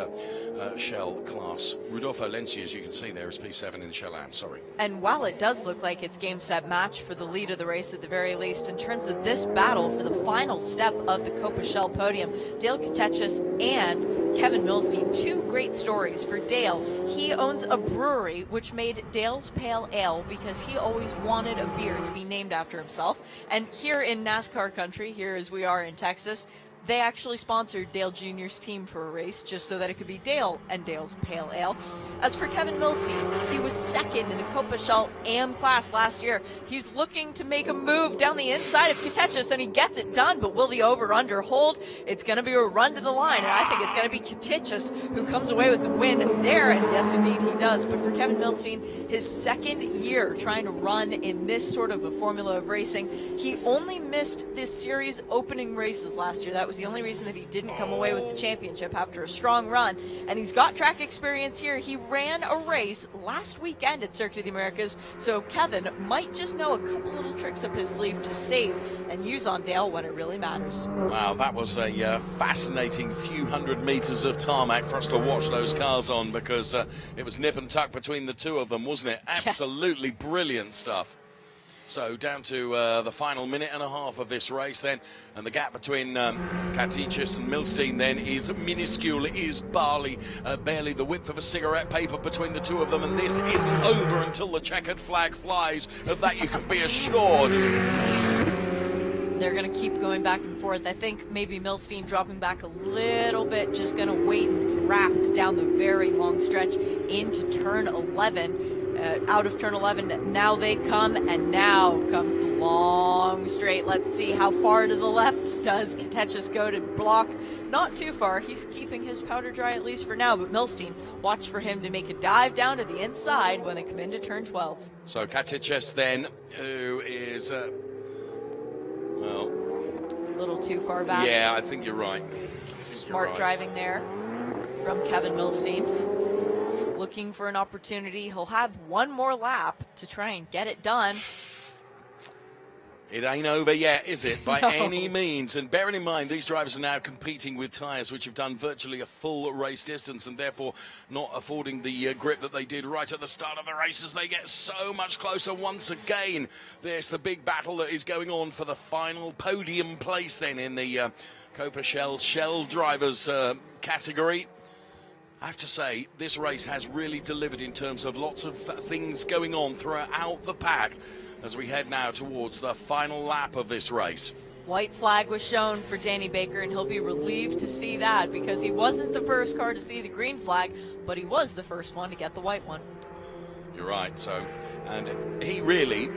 Shell class. Rudolfo Lenzi, as you can see there, is P7 in the Shell Am, sorry. And while it does look like it's game, set, match for the lead of the race at the very least, in terms of this battle for the final step of the Coppa Shell podium, Dale Katechis and Kevin Milstein, two great stories for Dale. He owns a brewery which made Dale's Pale Ale because he always wanted a beer to be named after himself. And here in NASCAR country, here as we are in Texas, they actually sponsored Dale Jr.'s team for a race just so that it could be Dale and Dale's Pale Ale. As for Kevin Milstein, he was second in the Coppa Shell AM class last year. He's looking to make a move down the inside of Katechis, and he gets it done, but will the over-under hold? It's going to be a run to the line, and I think it's going to be Katechis who comes away with the win there, and yes, indeed, he does. But for Kevin Milstein, his second year trying to run in this sort of a formula of racing, he only missed this series opening races last year. That was the only reason that he didn't come away with the championship after a strong run, and he's got track experience here. He ran a race last weekend at Circuit of the Americas, so Kevin might just know a couple little tricks up his sleeve to save and use on Dale when it really matters. Wow, that was a fascinating few hundred meters of tarmac for us to watch those cars on, because it was nip and tuck between the two of them, wasn't it? Absolutely brilliant stuff. So down to the final minute and a half of this race then, and the gap between Katechis and Milstein then is minuscule. It is barely the width of a cigarette paper between the two of them, and this isn't over until the checkered flag flies. Of that you can be assured. They're going to keep going back and forth. I think maybe Milstein dropping back a little bit, just going to wait and draft down the very long stretch into turn 11. Out of turn 11, now they come, and now comes the long straight. Let's see how far to the left does Katechis go to block. Not too far. He's keeping his powder dry at least for now, but Milstein, watch for him to make a dive down to the inside when they come into turn 12. So Katechis then, who is, well... a little too far back. Yeah, I think you're right. Smart driving there from Kevin Milstein. Looking for an opportunity. He'll have one more lap to try and get it done. It ain't over yet, is it? By No. any means. And bearing in mind, these drivers are now competing with tyres which have done virtually a full race distance, and therefore not affording the grip that they did right at the start of the race, as they get so much closer once again. There's the big battle that is going on for the final podium place then in the Coppa Shell drivers category. I have to say, this race has really delivered in terms of lots of things going on throughout the pack as we head now towards the final lap of this race. White flag was shown for Danny Baker, and he'll be relieved to see that, because he wasn't the first car to see the green flag, but he was the first one to get the white one. You're right, so, and he really,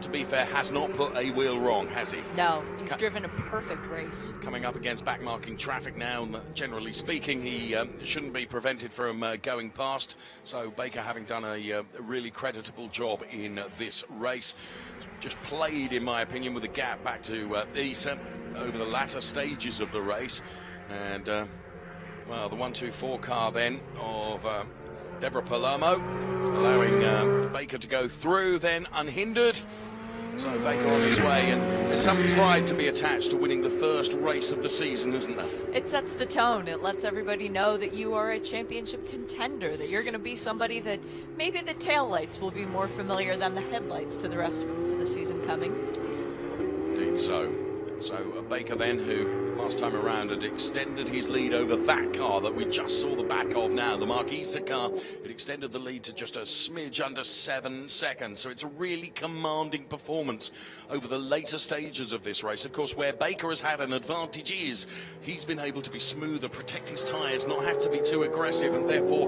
to be fair, has not put a wheel wrong, has he? No, he's driven a perfect race. Coming up against backmarking traffic now, and generally speaking, he shouldn't be prevented from going past. So Baker, having done a really creditable job in this race, just played, in my opinion, with a gap back to Issa over the latter stages of the race. And, well, the 1-2-4 car then of Deborah Palermo, allowing Baker to go through then unhindered. So Baker on his way, and there's some pride to be attached to winning the first race of the season, isn't there? It sets the tone. It lets everybody know that you are a championship contender, that you're going to be somebody that maybe the taillights will be more familiar than the headlights to the rest of them for the season coming. Indeed so. So Baker then, who last time around had extended his lead over that car that we just saw the back of now, the Marquisa car, it extended the lead to just a smidge under 7 seconds. So it's a really commanding performance over the later stages of this race. Of course, where Baker has had an advantage is he's been able to be smoother, protect his tyres, not have to be too aggressive, and therefore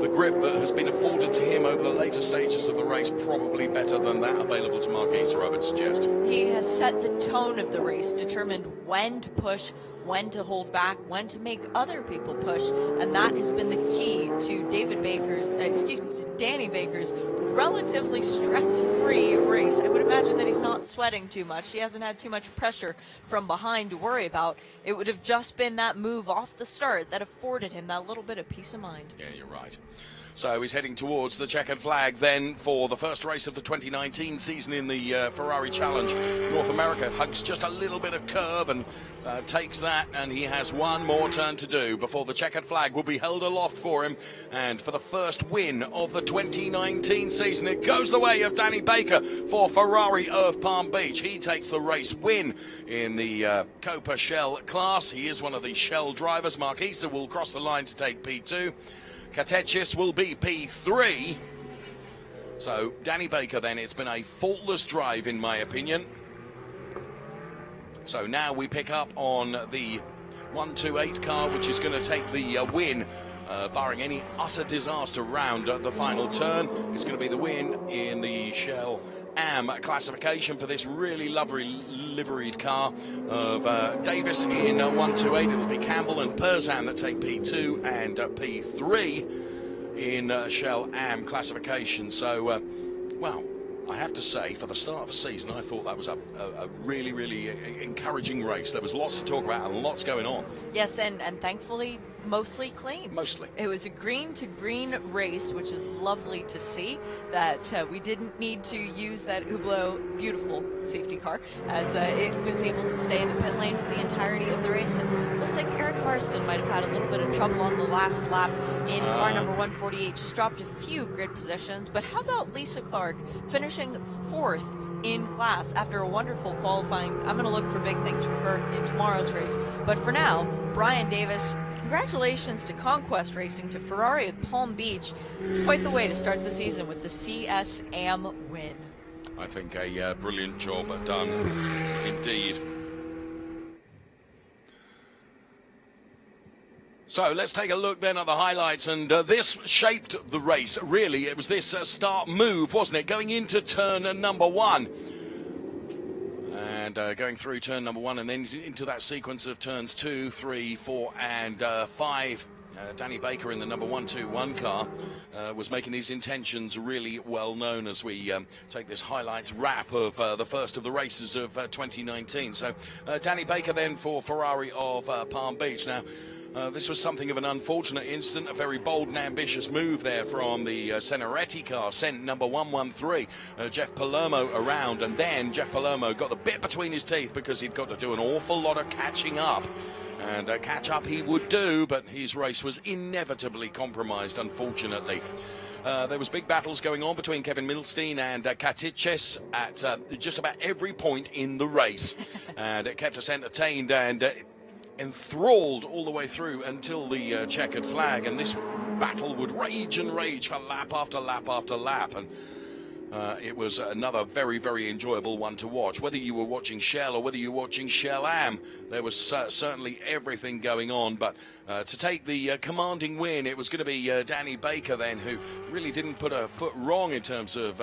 the grip that has been afforded to him over the later stages of the race probably better than that available to Marquisa, I would suggest. He has set the tone of the race, determined when to push, when to hold back, when to make other people push, and that has been the key to Danny Baker's relatively stress-free race. I would imagine that he's not sweating too much. He hasn't had too much pressure from behind to worry about. It would have just been that move off the start that afforded him that little bit of peace of mind. Yeah, you're right. So he's heading towards the checkered flag then for the first race of the 2019 season in the Ferrari Challenge. North America hugs just a little bit of curve and takes that, and he has one more turn to do before the checkered flag will be held aloft for him. And for the first win of the 2019 season, it goes the way of Danny Baker for Ferrari of Palm Beach. He takes the race win in the Coppa Shell class. He is one of the Shell drivers. Marquisa will cross the line to take P2. Katechis will be P3. So Danny Baker then, it's been a faultless drive in my opinion. So now we pick up on the 128 car, which is going to take the win. Barring any utter disaster round the final turn, it's going to be the win in the Shell Am classification for this really lovely liveried car of Davis in 128. It'll be Campbell and Perzan that take P2 and P3 in Shell Am classification. So, well, I have to say, for the start of the season, I thought that was a really, really encouraging race. There was lots to talk about and lots going on. Yes, and thankfully, mostly clean. Mostly. It was a green-to-green race, which is lovely to see, that we didn't need to use that Hublot beautiful safety car, as it was able to stay in the pit lane for the entirety of the race. And looks like Eric Marston might have had a little bit of trouble on the last lap in car number 148, just dropped a few grid positions. But how about Lisa Clark finishing 4th in class after a wonderful qualifying? I'm going to look for big things from her in tomorrow's race. But for now, Brian Davis, congratulations to Conquest Racing, to Ferrari of Palm Beach. It's quite the way to start the season with the CS Am win. I think a brilliant job done indeed. So let's take a look then at the highlights, and this shaped the race, really. It was this start move, wasn't it, going into turn number 1. And going through turn number 1 and then into that sequence of turns 2, 3, 4 and 5. Danny Baker in the number 121 car was making his intentions really well known as we take this highlights wrap of the first of the races of 2019. So Danny Baker then for Ferrari of Palm Beach. Now, this was something of an unfortunate incident, a very bold and ambitious move there from the Ceneretti car, sent number 113, Jeff Palermo around, and then Jeff Palermo got the bit between his teeth because he'd got to do an awful lot of catching up. And catch up he would do, but his race was inevitably compromised, unfortunately. There was big battles going on between Kevin Milstein and Katiches at just about every point in the race. And it kept us entertained and enthralled all the way through until the checkered flag, and this battle would rage and rage for lap after lap after lap, and it was another very, very enjoyable one to watch. Whether you were watching Shell or whether you were watching Shell Am, there was certainly everything going on, but to take the commanding win, it was going to be Danny Baker then, who really didn't put a foot wrong in terms of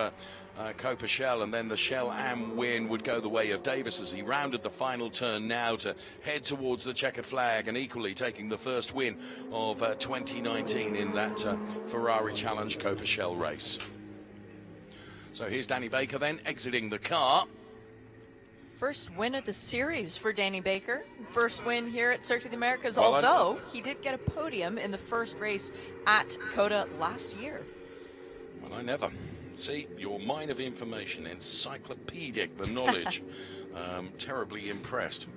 Coppa Shell, and then the Shell Am win would go the way of Davis as he rounded the final turn now to head towards the checkered flag, and equally taking the first win of 2019 in that Ferrari Challenge Coppa Shell race. So here's Danny Baker then exiting the car. First win of the series for Danny Baker. First win here at Circuit of the Americas, Well, although he did get a podium in the first race at COTA last year. Well, I never. See, your mine of information, encyclopedic, the knowledge. Terribly impressed.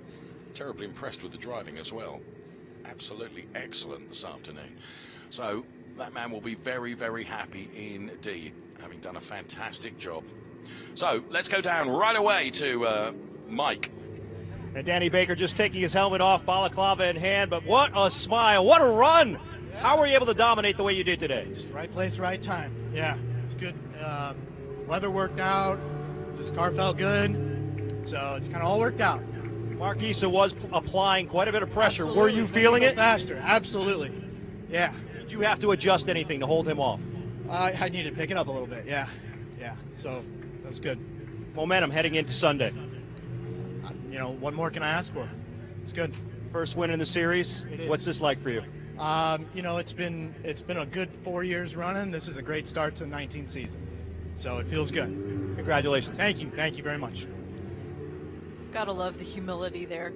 Terribly impressed with the driving as well. Absolutely excellent this afternoon. So that man will be very, very happy indeed, having done a fantastic job. So let's go down right away to Mike. And Danny Baker just taking his helmet off, balaclava in hand, but what a smile, what a run! How were you able to dominate the way you did today? Just right place, right time. Yeah, it's good. Weather worked out. This car felt good. So it's kind of all worked out. Mark Issa was applying quite a bit of pressure. Absolutely. Were you feeling it? Faster, absolutely. Yeah. Did you have to adjust anything to hold him off? I needed to pick it up a little bit, yeah. Yeah, so that was good. Momentum heading into Sunday. You know, what more can I ask for? It's good. First win in the series. It is. What's this like for you? You know, it's been a good 4 years running. This is a great start to the 19th season. So it feels good. Congratulations. Thank you very much. Gotta love the humility there.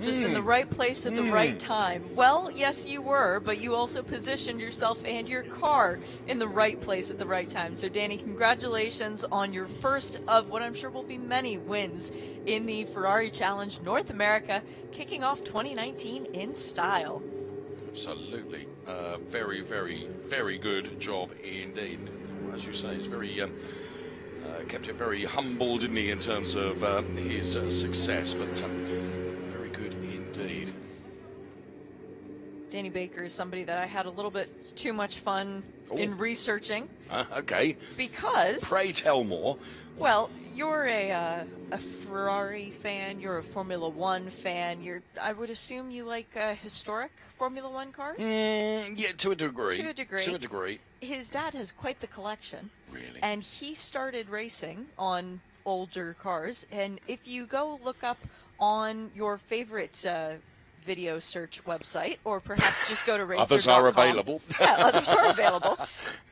Just in the right place at the right time. Well, yes, you were, but you also positioned yourself and your car in the right place at the right time. So, Danny, congratulations on your first of what I'm sure will be many wins in the Ferrari Challenge North America, kicking off 2019 in style. Absolutely. Very, very, very good job indeed. As you say, he's very kept it very humble, didn't he, in terms of his success, but very good indeed. Danny Baker is somebody that I had a little bit too much fun in researching. Okay. Because... Pray tell more. Well, You're a Ferrari fan. You're a Formula One fan. I would assume you like historic Formula One cars. Yeah, to a degree. To a degree. To a degree. His dad has quite the collection. Really? And he started racing on older cars. And if you go look up on your favorite video search website, or perhaps just go to racer.com. Others are available. Yeah, others are available.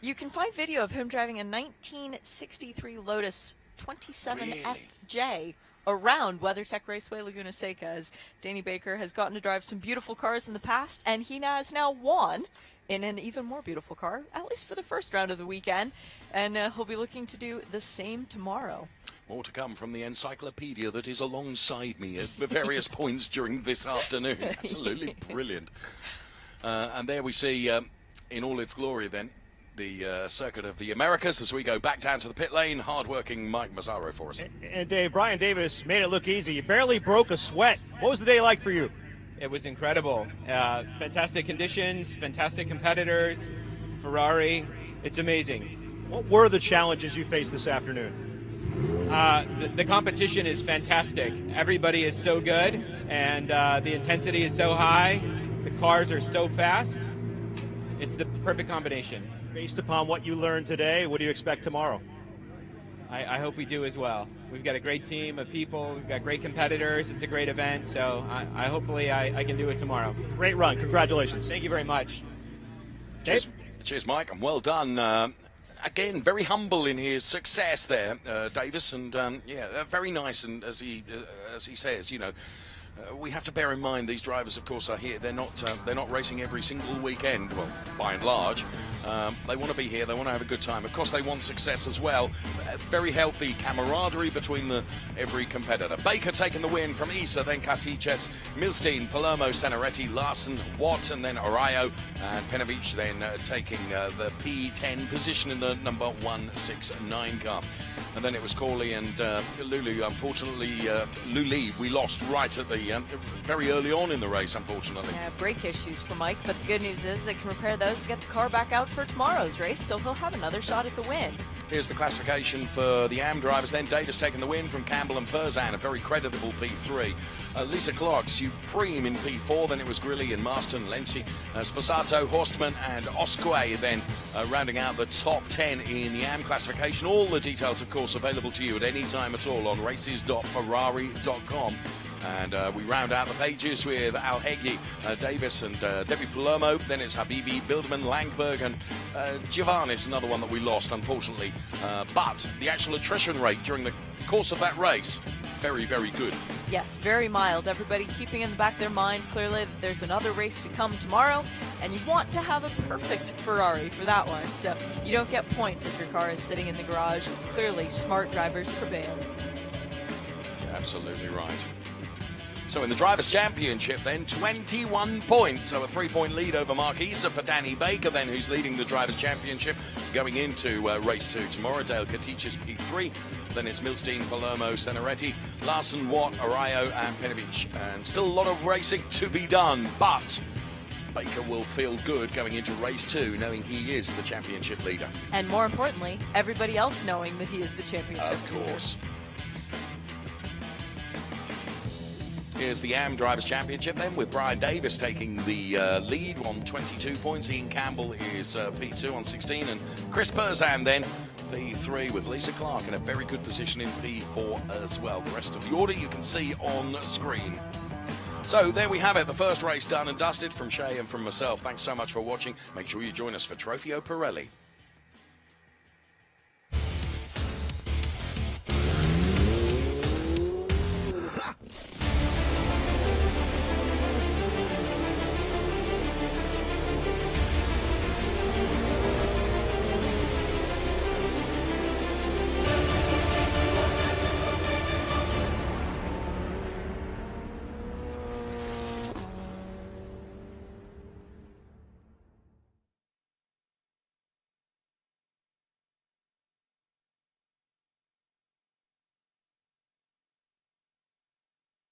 You can find video of him driving a 1963 Lotus 27FJ around WeatherTech Raceway Laguna Seca, as Danny Baker has gotten to drive some beautiful cars in the past, and he has now won in an even more beautiful car, at least for the first round of the weekend, and he'll be looking to do the same tomorrow. More to come from the encyclopedia that is alongside me at various points during this afternoon. Absolutely brilliant. And there we see, in all its glory then, the circuit of the Americas as we go back down to the pit lane. Hard-working Mike Mazzaro for us. And Dave, Brian Davis made it look easy. You barely broke a sweat. What was the day like for you? It was incredible. Fantastic conditions, fantastic competitors, Ferrari. It's amazing. What were the challenges you faced this afternoon? The competition is fantastic. Everybody is so good, and the intensity is so high. The cars are so fast. It's the perfect combination. Based upon what you learned today, what do you expect tomorrow? I hope we do as well. We've got a great team of people. We've got great competitors. It's a great event, so hopefully I can do it tomorrow. Great run. Congratulations. Thank you very much. Cheers, Mike, and well done. Again, very humble in his success there, Davis, and very nice. And as he says, we have to bear in mind these drivers, of course, are here. They're not racing every single weekend. Well, by and large, they want to be here. They want to have a good time. Of course, they want success as well. Very healthy camaraderie between every competitor. Baker taking the win from Issa, then Katiches, Milstein, Palermo, Senaretti, Larson, Watt, and then Arayo, and Penovich then taking the P10 position in the number 169 car. And then it was Corley and Lulu. Unfortunately, Luli, we lost right at the very early on in the race, unfortunately. Yeah, brake issues for Mike, but the good news is they can repair those to get the car back out for tomorrow's race, so he'll have another shot at the win. Here's the classification for the AM drivers. Then Davis taking the win from Campbell and Perzan, a very creditable P3. Lisa Clark, supreme in P4. Then it was Grilly and Marston, Lenzi, Sposato, Horstman, and Osquay. Then rounding out the top 10 in the AM classification. All the details, of course, available to you at any time at all on races.ferrari.com. And we round out the pages with Al Hegyi, Davis, and Debbie Palermo. Then it's Habibi, Bilderman, Langberg, and Giovanni's another one that we lost, unfortunately. But the actual attrition rate during the course of that race, very, very good. Yes, very mild. Everybody keeping in the back of their mind clearly that there's another race to come tomorrow, and you want to have a perfect Ferrari for that one. So you don't get points if your car is sitting in the garage. Clearly, smart drivers prevail. Yeah, absolutely right. So in the Drivers' Championship then, 21 points. So a 3-point lead over Mark Issa for Danny Baker then, who's leading the Drivers' Championship going into race 2 tomorrow. Dale Katich's P3. Then it's Milstein, Palermo, Senaretti, Larson, Watt, Arayo, and Penovich. And still a lot of racing to be done, but Baker will feel good going into race 2, knowing he is the championship leader. And more importantly, everybody else knowing that he is the championship leader. Of course. Here's the AM Drivers' Championship then, with Brian Davis taking the lead on 22 points. Ian Campbell is P2 on 16, and Chris Perzan then P3, with Lisa Clark in a very good position in P4 as well. The rest of the order you can see on screen. So there we have it, the first race done and dusted from Shay and from myself. Thanks so much for watching. Make sure you join us for Trofeo Pirelli.